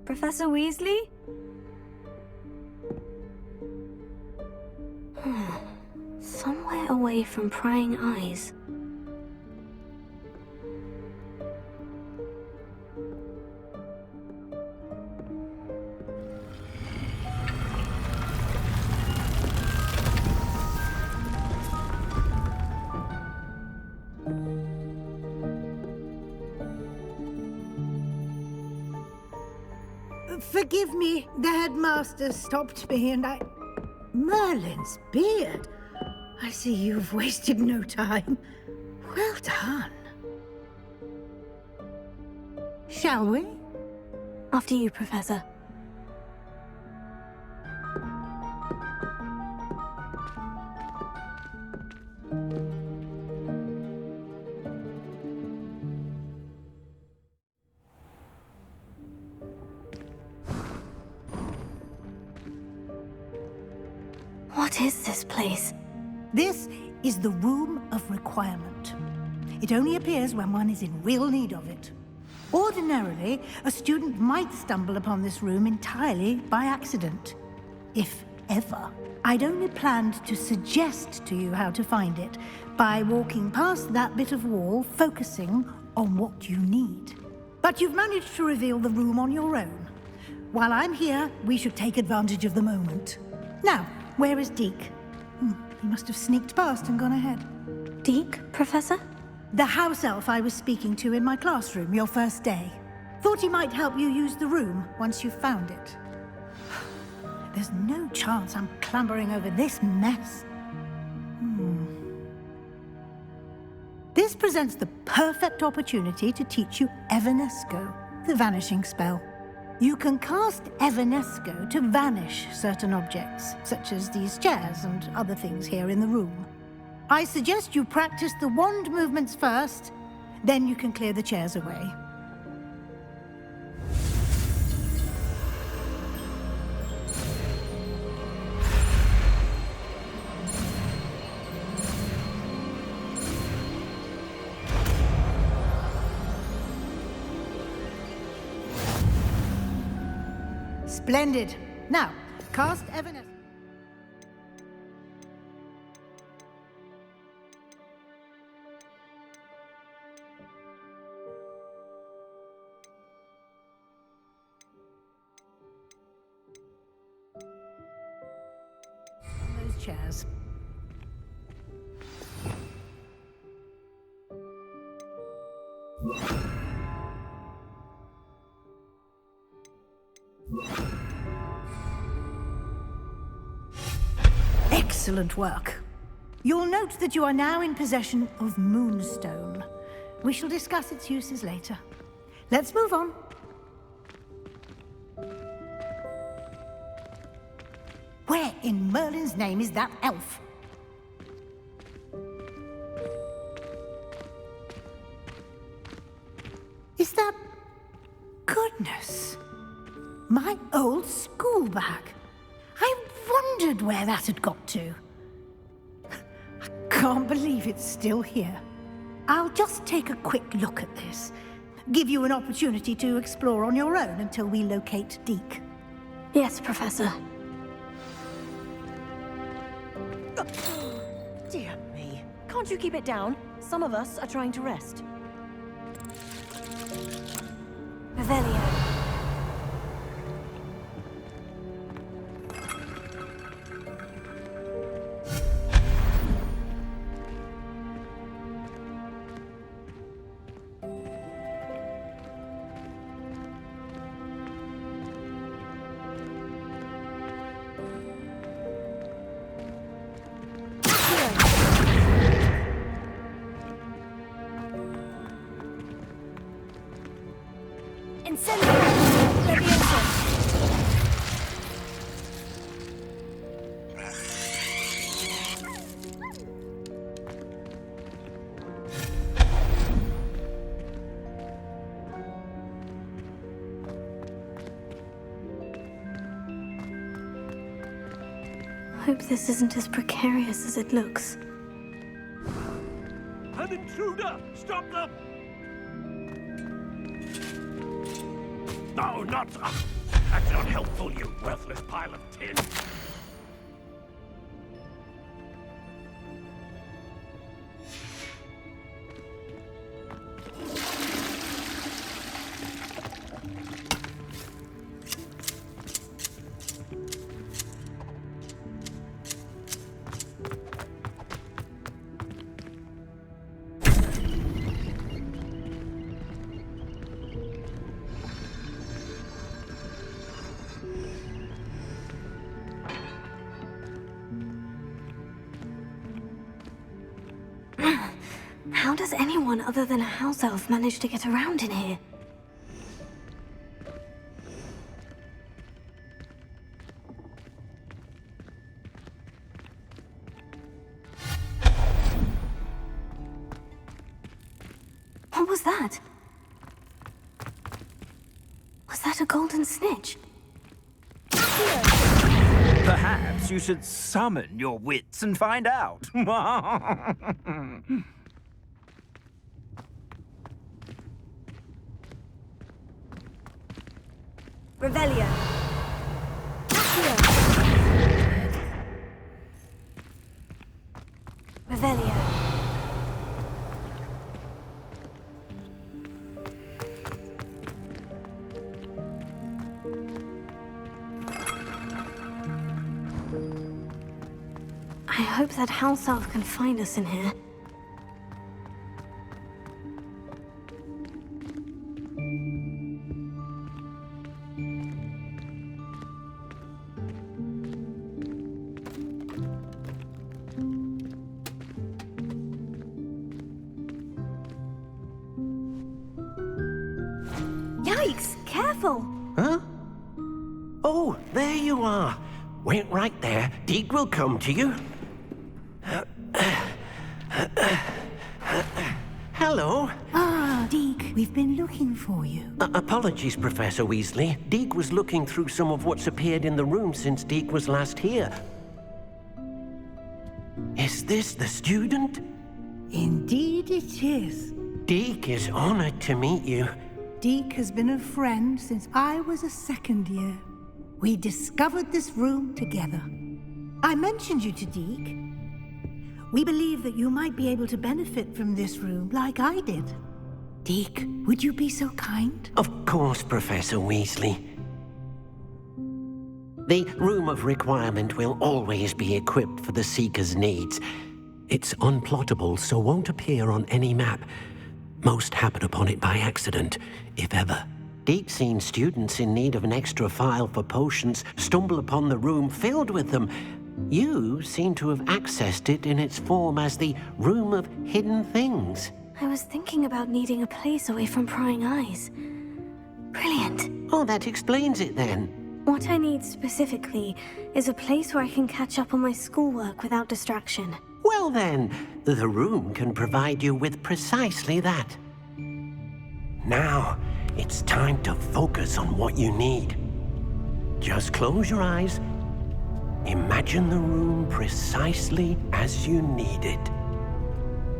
Professor Weasley? Somewhere away from prying eyes. Forgive me, the headmaster stopped me and I... Merlin's beard. I see you've wasted no time. Well done. Shall we? After you, Professor. What is this place? This is the Room of Requirement. It only appears when one is in real need of it. Ordinarily, a student might stumble upon this room entirely by accident. If ever. I'd only planned to suggest to you how to find it by walking past that bit of wall, focusing on what you need. But you've managed to reveal the room on your own. While I'm here, we should take advantage of the moment. Now, where is Deke? He must have sneaked past and gone ahead. Deke, Professor? The house elf I was speaking to in my classroom your first day. Thought he might help you use the room once you've found it. There's no chance I'm clambering over this mess. This presents the perfect opportunity to teach you Evanesco, the vanishing spell. You can cast Evanesco to vanish certain objects, such as these chairs and other things here in the room. I suggest you practice the wand movements first, then you can clear the chairs away. Splendid. Now, cast Evanesco. Those chairs. Excellent work. You'll note that you are now in possession of Moonstone. We shall discuss its uses later. Let's move on. Where in Merlin's name is that elf? Is that... Goodness. My old school bag. I wondered where that had got to. I can't believe it's still here. I'll just take a quick look at this. Give you an opportunity to explore on your own until we locate Deke. Yes, Professor. Dear me. Can't you keep it down? Some of us are trying to rest. Revelio. I hope this isn't as precarious as it looks. An intruder! Stop them! No, not... That's not helpful, you worthless pile of tin. How does anyone other than a house elf manage to get around in here? What was that? Was that a golden snitch? Perhaps you should summon your wits and find out. Revelio. Revelio. I hope that house elf can find us in here. Yikes! Careful! Huh? Oh, there you are. Wait right there. Deke will come to you. Hello. Ah, Deke, we've been looking for you. Apologies, Professor Weasley. Deke was looking through some of what's appeared in the room since Deke was last here. Is this the student? Indeed it is. Deke is honored to meet you. Deke has been a friend since I was a second year. We discovered this room together. I mentioned you to Deke. We believe that you might be able to benefit from this room like I did. Deke, would you be so kind? Of course, Professor Weasley. The Room of Requirement will always be equipped for the Seeker's needs. It's unplottable, so won't appear on any map. Most happen upon it by accident, if ever. Deke's seen students in need of an extra file for potions stumble upon the room filled with them. You seem to have accessed it in its form as the Room of Hidden Things. I was thinking about needing a place away from prying eyes. Brilliant. Oh, that explains it then. What I need specifically is a place where I can catch up on my schoolwork without distraction. Well then, the room can provide you with precisely that. Now, it's time to focus on what you need. Just close your eyes. Imagine the room precisely as you need it.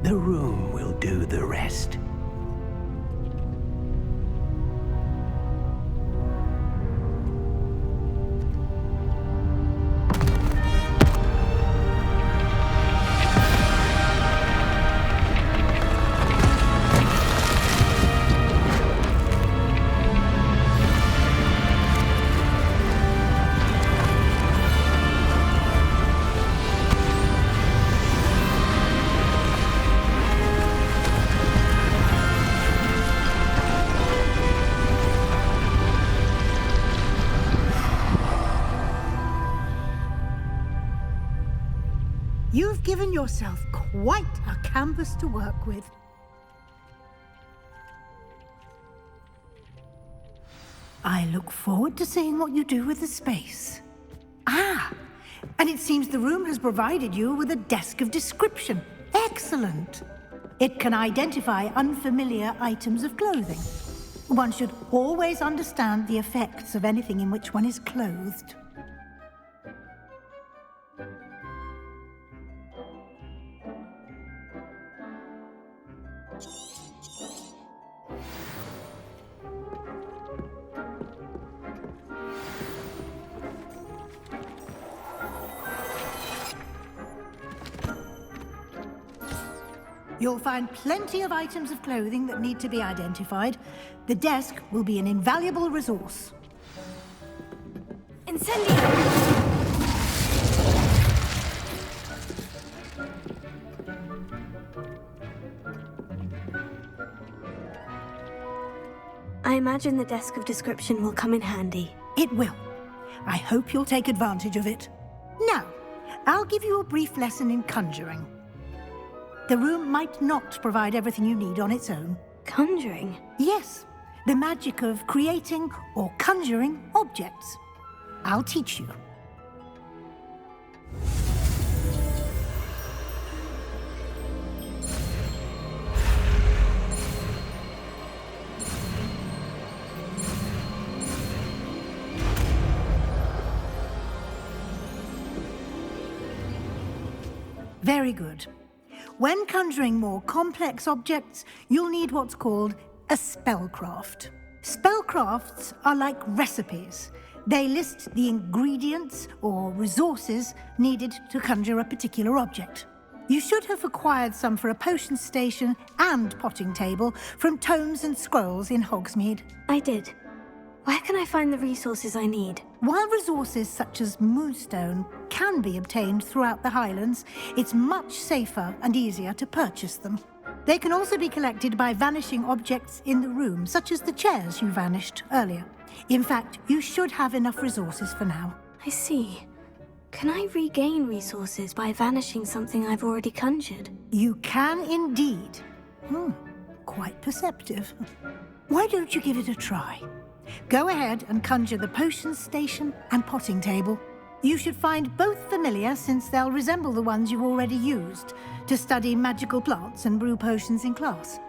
The room will do the rest. You've given yourself quite a canvas to work with. I look forward to seeing what you do with the space. Ah, and it seems the room has provided you with a desk of description. Excellent. It can identify unfamiliar items of clothing. One should always understand the effects of anything in which one is clothed. You'll find plenty of items of clothing that need to be identified. The desk will be an invaluable resource. Incendio! I imagine the desk of description will come in handy. It will. I hope you'll take advantage of it. Now, I'll give you a brief lesson in conjuring. The room might not provide everything you need on its own. Conjuring? Yes, the magic of creating or conjuring objects. I'll teach you. Very good. When conjuring more complex objects, you'll need what's called a spellcraft. Spellcrafts are like recipes. They list the ingredients or resources needed to conjure a particular object. You should have acquired some for a potion station and potting table from tomes and scrolls in Hogsmeade. I did. Where can I find the resources I need? While resources such as moonstone can be obtained throughout the Highlands, it's much safer and easier to purchase them. They can also be collected by vanishing objects in the room, such as the chairs you vanished earlier. In fact, you should have enough resources for now. I see. Can I regain resources by vanishing something I've already conjured? You can indeed. Quite perceptive. Why don't you give it a try? Go ahead and conjure the potion station and potting table. You should find both familiar, since they'll resemble the ones you've already used to study magical plants and brew potions in class.